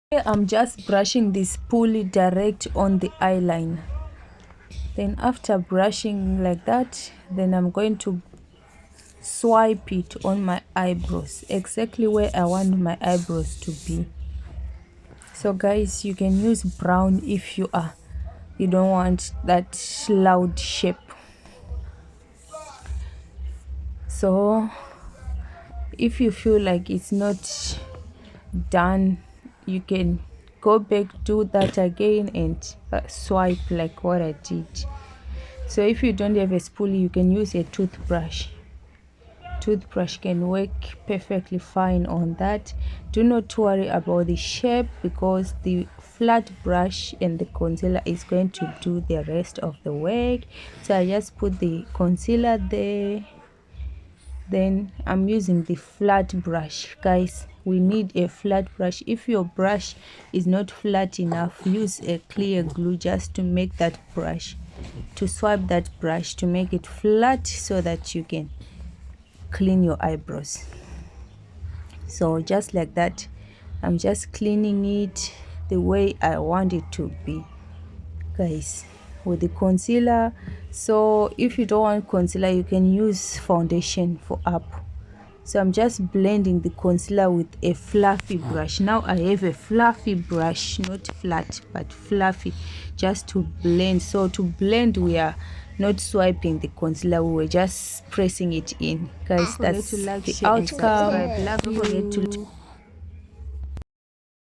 I'm just brushing this pulley direct on the eyeline. Then after brushing like that, then I'm going to swipe it on my eyebrows, exactly where I want my eyebrows to be. So guys, you can use brown if you don't want that loud shape. So if you feel like it's not done, you can go back, do that again, and swipe like what I did. So if you don't have a spoolie, you can use a toothbrush. Toothbrush can work perfectly fine on that. Do not worry about the shape, because the flat brush and the concealer is going to do the rest of the work. So I just put the concealer there, then I'm using the flat brush. Guys, we need a flat brush. If your brush is not flat enough, use a clear glue just to make that brush, to swipe that brush to make it flat, so that you can clean your eyebrows. So just like that, I'm just cleaning it the way I want it to be, guys, with the concealer. So if you don't want concealer, you can use foundation for up. So I'm just blending the concealer with a fluffy brush. Now I have a fluffy brush, not flat but fluffy, just to blend. So to blend, we are not swiping the concealer, we were just pressing it in. Guys, that's the outcome. Don't forget to